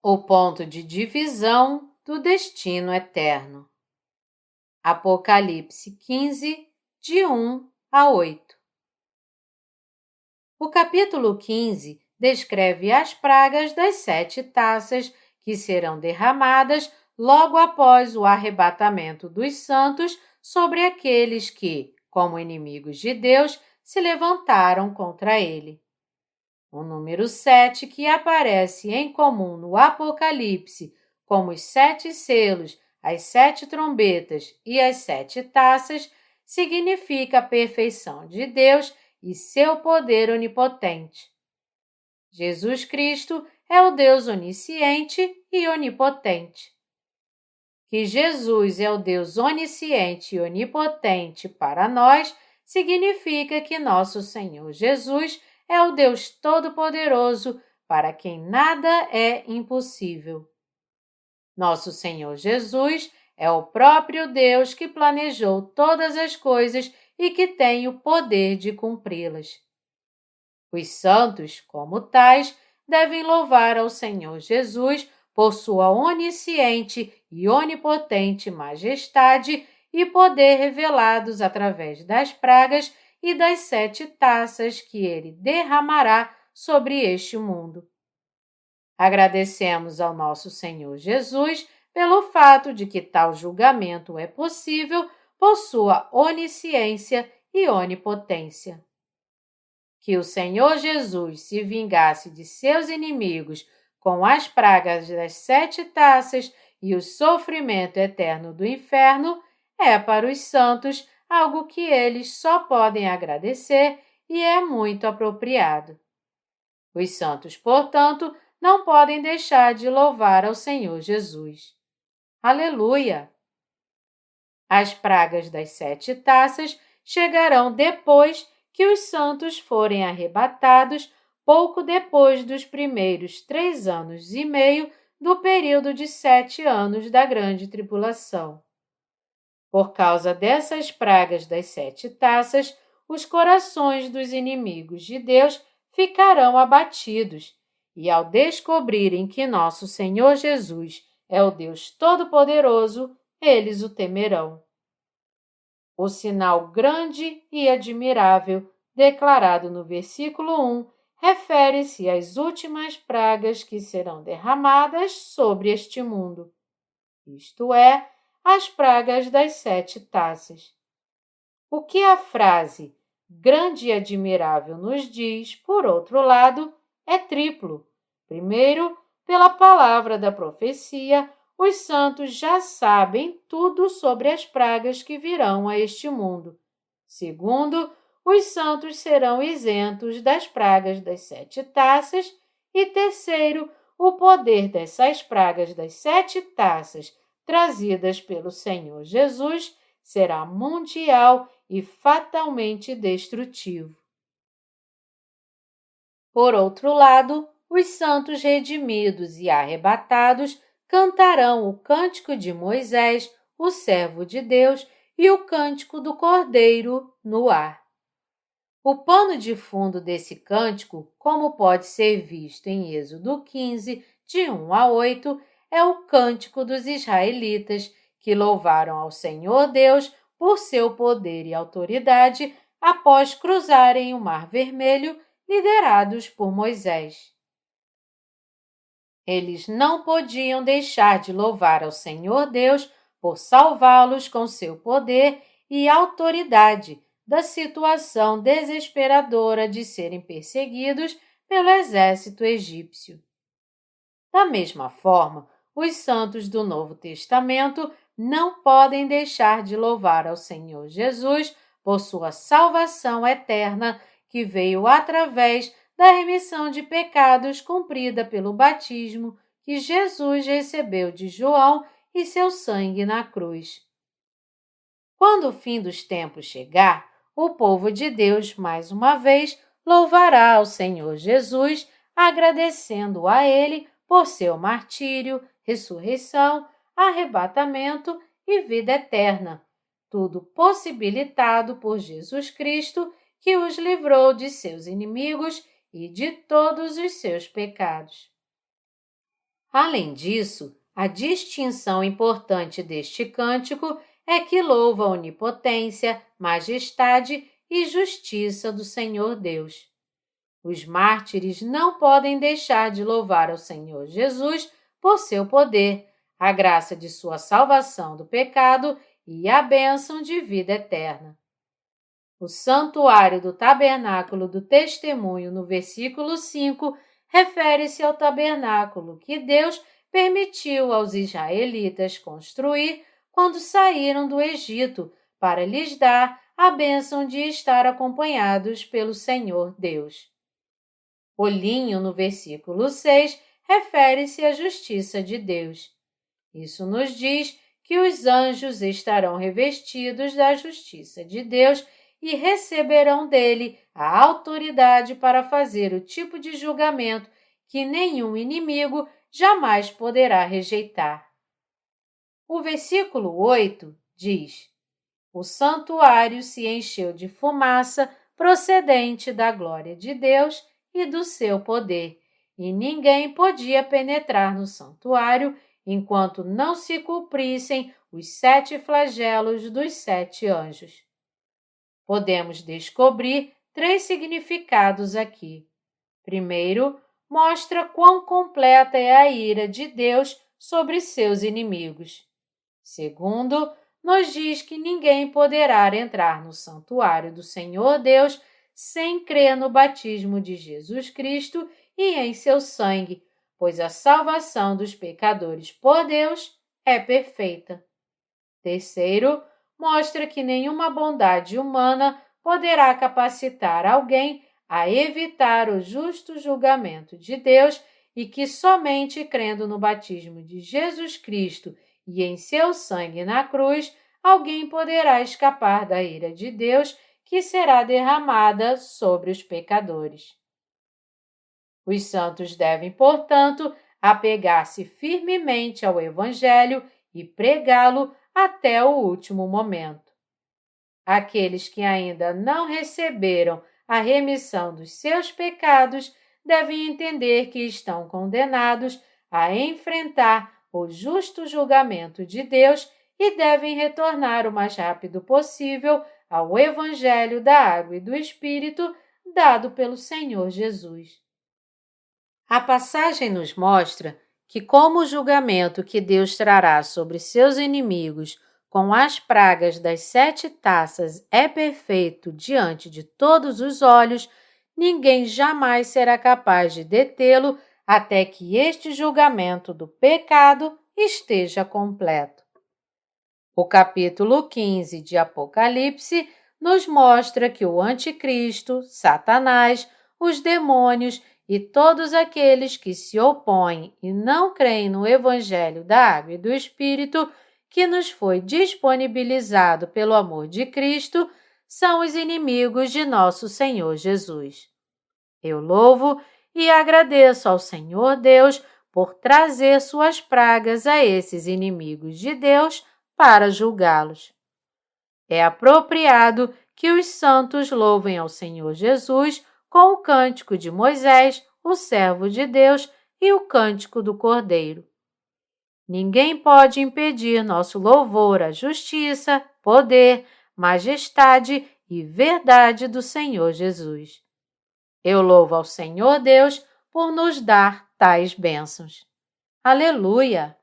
O ponto de divisão do destino eterno. Apocalipse 15, de 1 a 8. O capítulo 15 descreve as pragas das 7 taças que serão derramadas logo após o arrebatamento dos santos sobre aqueles que, como inimigos de Deus, se levantaram contra ele. O número 7, que aparece em comum no Apocalipse como os 7 selos, as 7 trombetas e as 7 taças, significa a perfeição de Deus e seu poder onipotente. Jesus Cristo é o Deus onisciente e onipotente. Que Jesus é o Deus onisciente e onipotente para nós significa que nosso Senhor Jesus é o Deus Todo-Poderoso para quem nada é impossível. Nosso Senhor Jesus é o próprio Deus que planejou todas as coisas e que tem o poder de cumpri-las. Os santos, como tais, devem louvar ao Senhor Jesus por sua onisciente e onipotente majestade e poder revelados através das pragas e das 7 taças que ele derramará sobre este mundo. Agradecemos ao nosso Senhor Jesus pelo fato de que tal julgamento é possível por sua onisciência e onipotência. Que o Senhor Jesus se vingasse de seus inimigos com as pragas das 7 taças e o sofrimento eterno do inferno é para os santos algo que eles só podem agradecer e é muito apropriado. Os santos, portanto, não podem deixar de louvar ao Senhor Jesus. Aleluia! As pragas das 7 taças chegarão depois que os santos forem arrebatados pouco depois dos primeiros 3 anos e meio do período de 7 anos da grande tribulação. Por causa dessas pragas das 7 taças, os corações dos inimigos de Deus ficarão abatidos, e ao descobrirem que nosso Senhor Jesus é o Deus Todo-Poderoso, eles o temerão. O sinal grande e admirável, declarado no versículo 1, refere-se às últimas pragas que serão derramadas sobre este mundo, isto é, as pragas das 7 taças. O que a frase grande e admirável nos diz, por outro lado, é triplo. Primeiro, pela palavra da profecia, os santos já sabem tudo sobre as pragas que virão a este mundo. Segundo, os santos serão isentos das pragas das 7 taças. E terceiro, o poder dessas pragas das 7 taças, trazidas pelo Senhor Jesus, será mundial e fatalmente destrutivo. Por outro lado, os santos redimidos e arrebatados cantarão o cântico de Moisés, o servo de Deus, e o cântico do Cordeiro no ar. O pano de fundo desse cântico, como pode ser visto em Êxodo 15, de 1 a 8, é o cântico dos israelitas, que louvaram ao Senhor Deus por seu poder e autoridade após cruzarem o Mar Vermelho, liderados por Moisés. Eles não podiam deixar de louvar ao Senhor Deus por salvá-los com seu poder e autoridade da situação desesperadora de serem perseguidos pelo exército egípcio. Da mesma forma, os santos do Novo Testamento não podem deixar de louvar ao Senhor Jesus por sua salvação eterna que veio através da remissão de pecados cumprida pelo batismo que Jesus recebeu de João e seu sangue na cruz. Quando o fim dos tempos chegar, o povo de Deus, mais uma vez, louvará ao Senhor Jesus, agradecendo a Ele por seu martírio, ressurreição, arrebatamento e vida eterna, tudo possibilitado por Jesus Cristo, que os livrou de seus inimigos e de todos os seus pecados. Além disso, a distinção importante deste cântico é que louva a onipotência, majestade e justiça do Senhor Deus. Os mártires não podem deixar de louvar ao Senhor Jesus por seu poder, a graça de sua salvação do pecado e a bênção de vida eterna. O santuário do tabernáculo do testemunho, no versículo 5, refere-se ao tabernáculo que Deus permitiu aos israelitas construir quando saíram do Egito, para lhes dar a bênção de estar acompanhados pelo Senhor Deus. O linho, no versículo 6, refere-se à justiça de Deus. Isso nos diz que os anjos estarão revestidos da justiça de Deus e receberão dele a autoridade para fazer o tipo de julgamento que nenhum inimigo jamais poderá rejeitar. O versículo 8 diz: O santuário se encheu de fumaça procedente da glória de Deus e do seu poder, e ninguém podia penetrar no santuário enquanto não se cumprissem os 7 flagelos dos 7 anjos. Podemos descobrir 3 significados aqui. Primeiro, mostra quão completa é a ira de Deus sobre seus inimigos. Segundo, nos diz que ninguém poderá entrar no santuário do Senhor Deus sem crer no batismo de Jesus Cristo e em seu sangue, pois a salvação dos pecadores por Deus é perfeita. Terceiro, mostra que nenhuma bondade humana poderá capacitar alguém a evitar o justo julgamento de Deus e que somente crendo no batismo de Jesus Cristo e em seu sangue na cruz, alguém poderá escapar da ira de Deus que será derramada sobre os pecadores. Os santos devem, portanto, apegar-se firmemente ao Evangelho e pregá-lo até o último momento. Aqueles que ainda não receberam a remissão dos seus pecados devem entender que estão condenados a enfrentar o justo julgamento de Deus e devem retornar o mais rápido possível ao Evangelho da Água e do Espírito dado pelo Senhor Jesus. A passagem nos mostra que, como o julgamento que Deus trará sobre seus inimigos com as pragas das 7 taças é perfeito diante de todos os olhos, ninguém jamais será capaz de detê-lo até que este julgamento do pecado esteja completo. O capítulo 15 de Apocalipse nos mostra que o Anticristo, Satanás, os demônios e todos aqueles que se opõem e não creem no Evangelho da Água e do Espírito, que nos foi disponibilizado pelo amor de Cristo, são os inimigos de nosso Senhor Jesus. Eu louvo e agradeço ao Senhor Deus por trazer suas pragas a esses inimigos de Deus para julgá-los. É apropriado que os santos louvem ao Senhor Jesus com o cântico de Moisés, o servo de Deus, e o cântico do Cordeiro. Ninguém pode impedir nosso louvor à justiça, poder, majestade e verdade do Senhor Jesus. Eu louvo ao Senhor Deus por nos dar tais bênçãos. Aleluia!